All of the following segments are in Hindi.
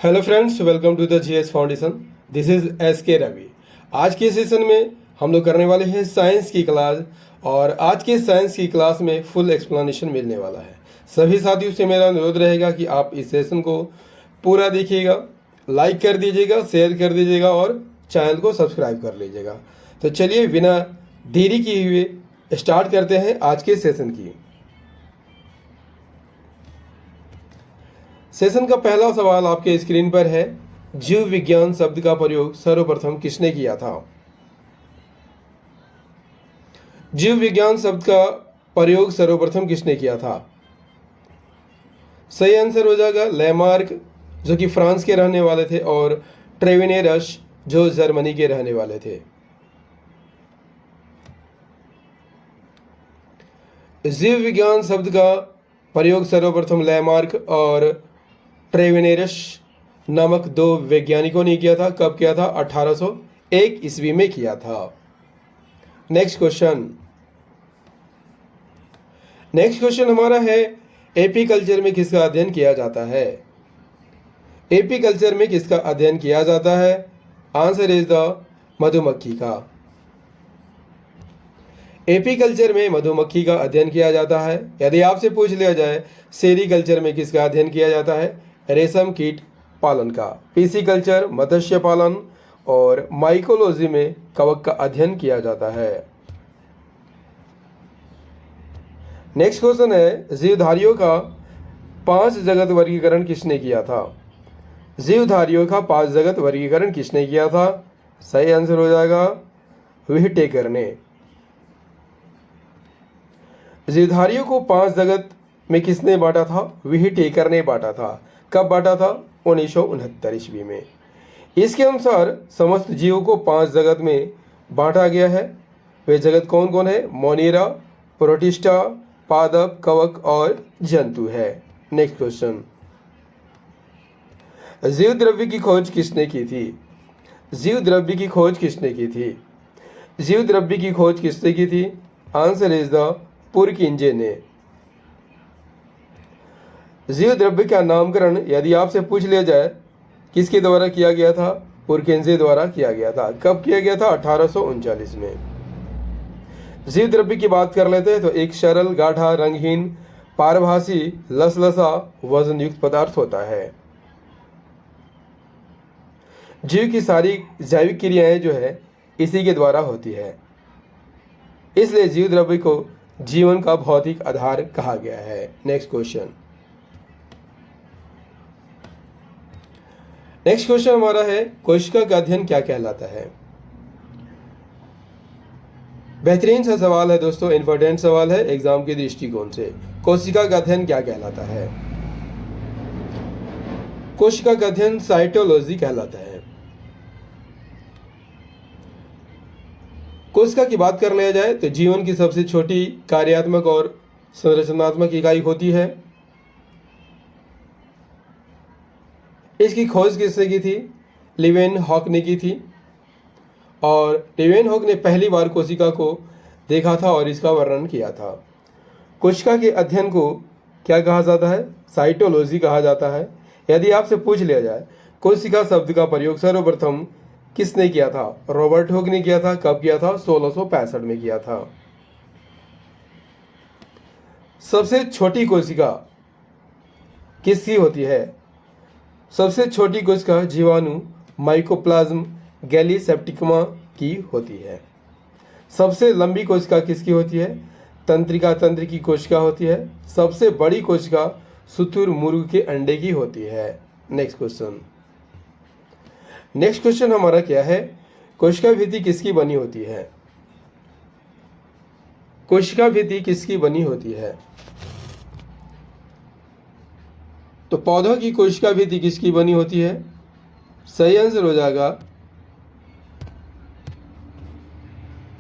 Hello friends, welcome to the GS foundation. This is S K Ravi. आज के सेशन में हम लोग करने वाले हैं साइंस की क्लास, और आज के साइंस की क्लास में फुल एक्सप्लेनेशन मिलने वाला है। सभी साथियों से मेरा अनुरोध रहेगा कि आप इस सेशन को पूरा देखिएगा, लाइक कर दीजिएगा, शेयर कर दीजिएगा और चैनल को सब्सक्राइब कर लीजिएगा। तो चलिए बिना देरी किए हुए स्टार्ट करते हैं आज के सेशन की। सेशन का पहला सवाल आपके स्क्रीन पर है। जीव विज्ञान शब्द का प्रयोग सर्वप्रथम किसने किया था? जीव विज्ञान शब्द का प्रयोग सर्वप्रथम किसने किया था? सही आंसर हो जाएगा लेमार्क, जो कि फ्रांस के रहने वाले थे, और ट्रेविनेरस, जो जर्मनी के रहने वाले थे। जीव विज्ञान शब्द का प्रयोग सर्वप्रथम लेमार्क और ट्रेविनेरस नामक दो वैज्ञानिकों ने किया था। कब किया था? 1801 ईस्वी में किया था। नेक्स्ट क्वेश्चन हमारा है, एपीकल्चर में किसका अध्ययन किया जाता है? एपीकल्चर में किसका अध्ययन किया जाता है? आंसर इज द मधुमक्खी का। एपीकल्चर में मधुमक्खी का अध्ययन किया जाता है। यदि आपसे पूछ लिया जाए सेरीकल्चर में किसका अध्ययन किया जाता है? रेशम कीट पालन का। पीसीकल्चर मत्स्य पालन, और माइकोलॉजी में कवक का अध्ययन किया जाता है। नेक्स्ट क्वेश्चन है, जीवधारियों का 5 जगत वर्गीकरण किसने किया था? जीवधारियों का 5 जगत वर्गीकरण किसने किया था? सही आंसर हो जाएगा व्हिटेकर ने। जीवधारियों को 5 जगत में किसने बांटा था? व्हिटेकर ने बांटा था। कब बांटा था? 1969 ईस्वी में। इसके अनुसार समस्त जीवों को 5 जगत में बांटा गया है। वे जगत कौन कौन है? मोनेरा, प्रोटिस्टा, पादप, कवक और जंतु है। नेक्स्ट क्वेश्चन, जीव द्रव्य की खोज किसने की थी? जीव द्रव्य की खोज किसने की थी? जीव द्रव्य की खोज किसने की थी? आंसर इज द पुरकिंजे ने। जीव द्रव्य का नामकरण यदि आपसे पूछ लिया जाए किसके द्वारा किया गया था? पुरकिंजे द्वारा किया गया था। कब किया गया था? 1839 में। जीव द्रव्य की बात कर लेते हैं तो एक सरल, गाढ़ा, रंगहीन, पारभासी, लसलसा, वजन युक्त पदार्थ होता है। जीव की सारी जैविक क्रियाएं जो है इसी के द्वारा होती है, इसलिए जीव द्रव्य को जीवन का भौतिक आधार कहा गया है। नेक्स्ट क्वेश्चन हमारा है, कोशिका का अध्ययन क्या कहलाता है? बेहतरीन सा सवाल है दोस्तों, इंपॉर्टेंट सवाल है एग्जाम के दृष्टिकोण से। कोशिका का अध्ययन क्या कहलाता है? कोशिका का अध्ययन साइटोलॉजी कहलाता है। कोशिका की बात कर लिया जाए तो जीवन की सबसे छोटी कार्यात्मक और संरचनात्मक इकाई होती है। इसकी खोज किसने की थी? लीवेनहॉक ने की थी, और लीवेनहॉक ने पहली बार कोशिका को देखा था और इसका वर्णन किया था। कोशिका के अध्ययन को क्या कहा जाता है? साइटोलॉजी कहा जाता है। यदि आपसे पूछ लिया जाए कोशिका शब्द का प्रयोग सर्वप्रथम किसने किया था? रॉबर्ट हॉक ने किया था। कब किया था? 1665 में किया था। सबसे छोटी कोशिका किसकी होती है? सबसे छोटी कोशिका जीवाणु माइकोप्लाज्म गैलीसेप्टिकमा की होती है। सबसे लंबी कोशिका किसकी होती है? तंत्रिका तंत्र की कोशिका होती है। सबसे बड़ी कोशिका शुतुरमुर्ग के अंडे की होती है। नेक्स्ट क्वेश्चन हमारा क्या है? कोशिका भित्ति किसकी बनी होती है? कोशिका भित्ति किसकी बनी होती है? तो पौधों की कोशिका भित्ति किसकी बनी होती है? सही आंसर हो जाएगा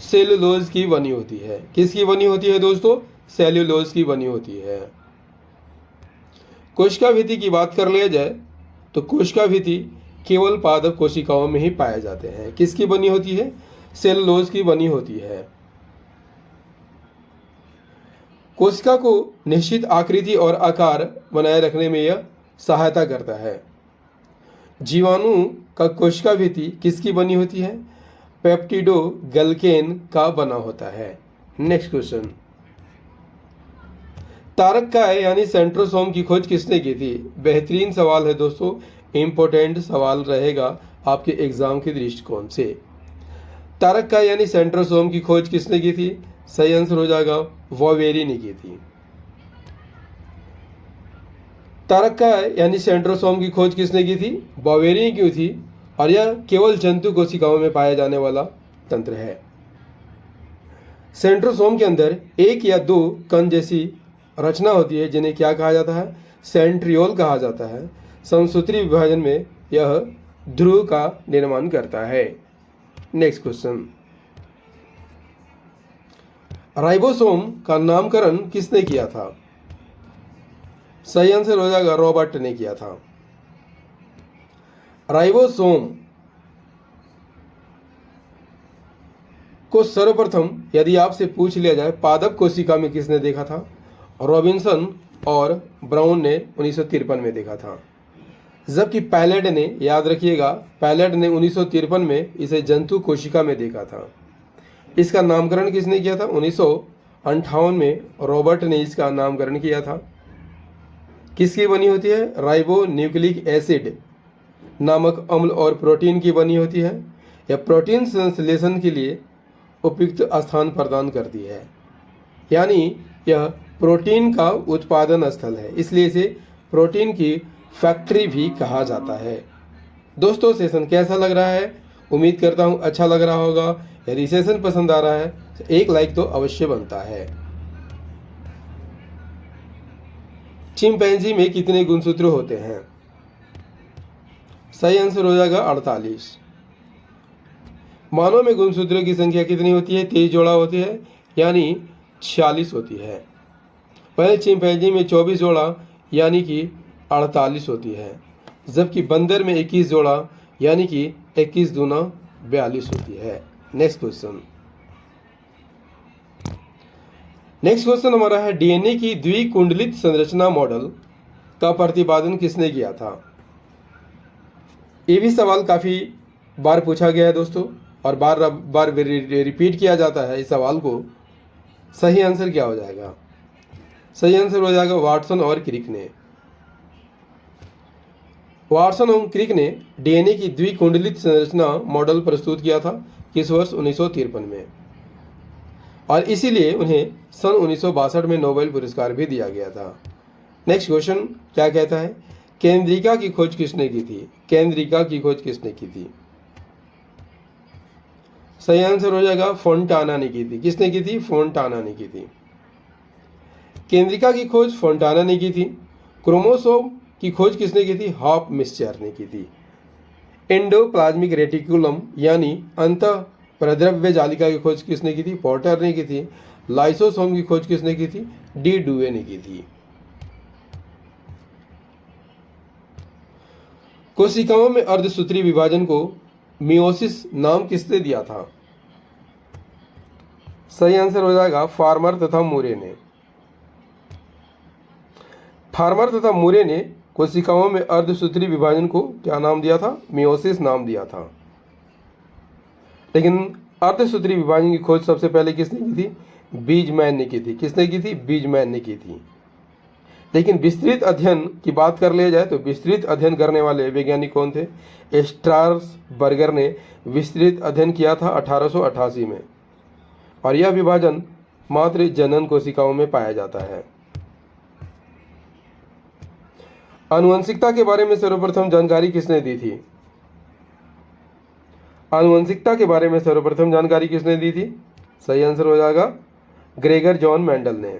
सेल्यूलोज की बनी होती है। किसकी बनी होती है दोस्तों? सेल्यूलोज की बनी होती है। कोशिका भित्ति की बात कर लिया जाए तो कोशिका भित्ति केवल पादप कोशिकाओं में ही पाए जाते हैं। किसकी बनी होती है? सेल्यूलोज की बनी होती है। कोशिका को निश्चित आकृति और आकार बनाए रखने में यह सहायता करता है। जीवाणु का कोशिका भित्ति किसकी बनी होती है? पेप्टिडोग्लाइकेन का बना होता है। नेक्स्ट क्वेश्चन, तारककाय यानी सेंट्रोसोम की खोज किसने की थी? बेहतरीन सवाल है दोस्तों, इंपॉर्टेंट सवाल रहेगा आपके एग्जाम के दृष्टिकोण से। तारककाय यानी सेंट्रोसोम की खोज किसने की थी? सही आंसर हो जाएगा वॉवेरी ने की थी। तारककाय यानी सेंट्रोसोम की खोज किसने की थी? वॉवेरी ने की थी, और यह केवल जंतु कोशिकाओं में पाया जाने वाला तंत्र है। सेंट्रोसोम के अंदर एक या दो कण जैसी रचना होती है जिन्हें क्या कहा जाता है? सेंट्रियोल कहा जाता है। समसूत्री विभाजन में यह ध्रुव का निर्माण करता है। नेक्स्ट क्वेश्चन, राइबोसोम का नामकरण किसने किया था? सही आंसर हो जाएगा रॉबर्ट ने किया था। राइबोसोम को सर्वप्रथम यदि आपसे पूछ लिया जाए पादप कोशिका में किसने देखा था? रॉबिन्सन और ब्राउन ने 1953 में देखा था। जबकि पैलेड ने, याद रखिएगा, पैलेड ने 1953 में इसे जंतु कोशिका में देखा था। इसका नामकरण किसने किया था? 1958 में रॉबर्ट ने इसका नामकरण किया था। किसकी बनी होती है? राइबो न्यूक्लिक एसिड नामक अम्ल और प्रोटीन की बनी होती है। यह प्रोटीन संश्लेषण के लिए उपयुक्त स्थान प्रदान करती है, यानी यह प्रोटीन का उत्पादन स्थल है, इसलिए इसे प्रोटीन की फैक्ट्री भी कहा जाता है। दोस्तों, सेशन कैसा लग रहा है? उम्मीद करता हूँ अच्छा लग रहा होगा। यदि सेशन पसंद आ रहा है तो एक लाइक तो अवश्य बनता है। चिंपैंजी में कितने गुणसूत्र होते हैं? सही आंसर हो जाएगा 48। मानव में गुणसूत्रों की संख्या कितनी होती है? 23 जोड़ा होती है, यानी 46 होती है। वहीं चिंपैंजी में 24 जोड़ा यानी कि 48 होती है, जबकि बंदर में 21 जोड़ा यानी कि 21 दूना 42 होती है। नेक्स्ट क्वेश्चन हमारा है, डीएनए की द्विकुंडलित संरचना मॉडल का प्रतिपादन किसने किया था? ये भी सवाल काफी बार पूछा गया है दोस्तों, और बार बार रिपीट किया जाता है इस सवाल को। सही आंसर क्या हो जाएगा? सही आंसर हो जाएगा वाटसन और क्रिक ने। वाटसन और क्रिक ने डीएनए की द्विकुंडलित संरचना मॉडल प्रस्तुत किया था किस वर्ष? 1953 में, और इसीलिए उन्हें सन 1962 में नोबेल पुरस्कार भी दिया गया था। नेक्स्ट क्वेश्चन क्या कहता है? केंद्रिका की खोज किसने की थी? केंद्रिका की खोज किसने की थी? सही आंसर हो जाएगा फोंटाना ने की थी। किसने की थी? फोंटाना ने की थी। केंद्रिका की खोज फोंटाना ने की थी। क्रोमोसोम की खोज किसने की थी? हॉप मिस्चर ने की थी। एंडोप्लाज्मिक रेटिकुलम यानी अंतः प्रद्रव्य जालिका की खोज किसने की थी? पोर्टर ने की थी। लाइसोसोम की खोज किसने की थी? डी डुवे ने की थी। कोशिकाओं में अर्धसूत्री विभाजन को मियोसिस नाम किसने दिया था? सही आंसर हो जाएगा फार्मर तथा मूरे ने। फार्मर तथा मूरे ने कोशिकाओं में अर्धसूत्री विभाजन को क्या नाम दिया था? मियोसिस नाम दिया था। लेकिन अर्धसूत्री विभाजन की खोज सबसे पहले किसने की थी? बीजमैन ने की थी। किसने की थी? बीजमैन ने की थी। लेकिन विस्तृत अध्ययन की बात कर लिया जाए तो विस्तृत अध्ययन करने वाले वैज्ञानिक कौन थे? स्ट्रासबर्गर ने विस्तृत अध्ययन किया था 1888 में, और यह विभाजन मात्र जनन कोशिकाओं में पाया जाता है। आनुवंशिकता के बारे में सर्वप्रथम जानकारी किसने दी थी? आनुवंशिकता के बारे में सर्वप्रथम जानकारी किसने दी थी? सही आंसर हो जाएगा ग्रेगर जॉन मेंडल ने।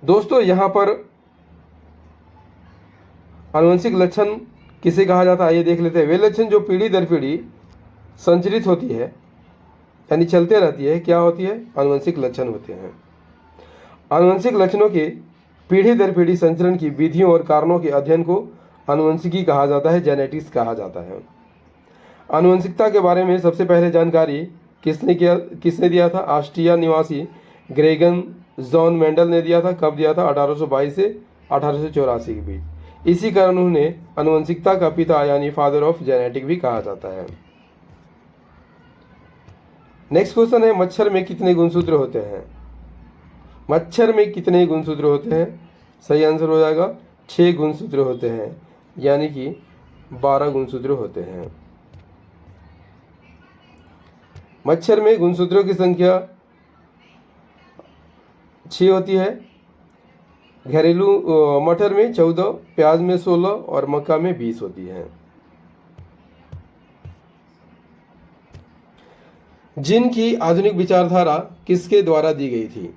दोस्तों, यहां पर आनुवंशिक लक्षण किसे कहा जाता है ये देख लेते हैं। वे लक्षण जो पीढ़ी दर पीढ़ी संचरित होती है, यानी चलते रहती है, क्या होती है? आनुवंशिक लक्षण होते हैं। आनुवंशिक लक्षणों के पीढ़ी दर पीढ़ी संचरण की विधियों और कारणों के अध्ययन को आनुवंशिकी कहा जाता है, जेनेटिक्स कहा जाता है। आनुवंशिकता के बारे में सबसे पहले जानकारी किसने दिया था? ऑस्ट्रिया निवासी ग्रेगन जॉन मेंडल ने दिया था। कब दिया था? 1822 से 1884 के बीच। इसी कारण उन्हें आनुवंशिकता का पिता यानी फादर ऑफ जेनेटिक भी कहा जाता है। नेक्स्ट क्वेश्चन है, मच्छर में कितने गुणसूत्र होते हैं? मच्छर में कितने गुणसूत्र होते हैं? सही आंसर हो जाएगा 6 गुणसूत्र होते हैं, यानी कि 12 गुणसूत्र होते हैं। मच्छर में गुणसूत्रों की संख्या 6 होती है। घरेलू मटर में 14, प्याज में 16 और मक्का में 20 होती है। जिन की आधुनिक विचारधारा किसके द्वारा दी गई थी?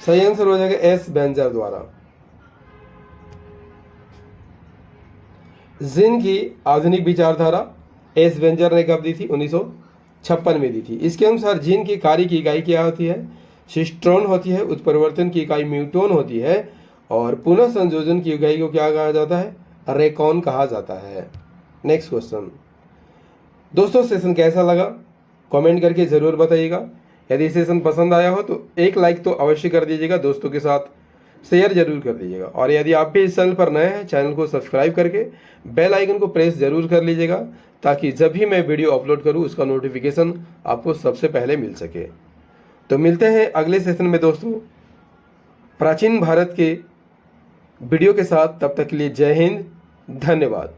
सही आंसर हो जाएगा एस बेंजर द्वारा। जिन की आधुनिक विचारधारा एस बेंजर ने कब दी थी? 1956 में दी थी। इसके अनुसार जिन की कार्य की इकाई क्या होती है? सिस्ट्रॉन होती है। उत्परिवर्तन की इकाई म्यूटोन होती है और पुनः संयोजन की इकाई को क्या कहा जाता है? रेकॉन कहा जाता है। Next question. दोस्तों सेशन कैसा लगा कमेंट करके ज़रूर बताइएगा। यदि सेशन पसंद आया हो तो एक लाइक तो अवश्य कर दीजिएगा, दोस्तों के साथ शेयर जरूर कर दीजिएगा। और यदि आप भी इस चैनल पर नए हैं, चैनल को सब्सक्राइब करके बेल आइकन को प्रेस जरूर कर लीजिएगा, ताकि जब भी मैं वीडियो अपलोड करूं उसका नोटिफिकेशन आपको सबसे पहले मिल सके। तो मिलते हैं अगले सेशन में दोस्तों प्राचीन भारत के वीडियो के साथ। तब तक के लिए जय हिंद, धन्यवाद।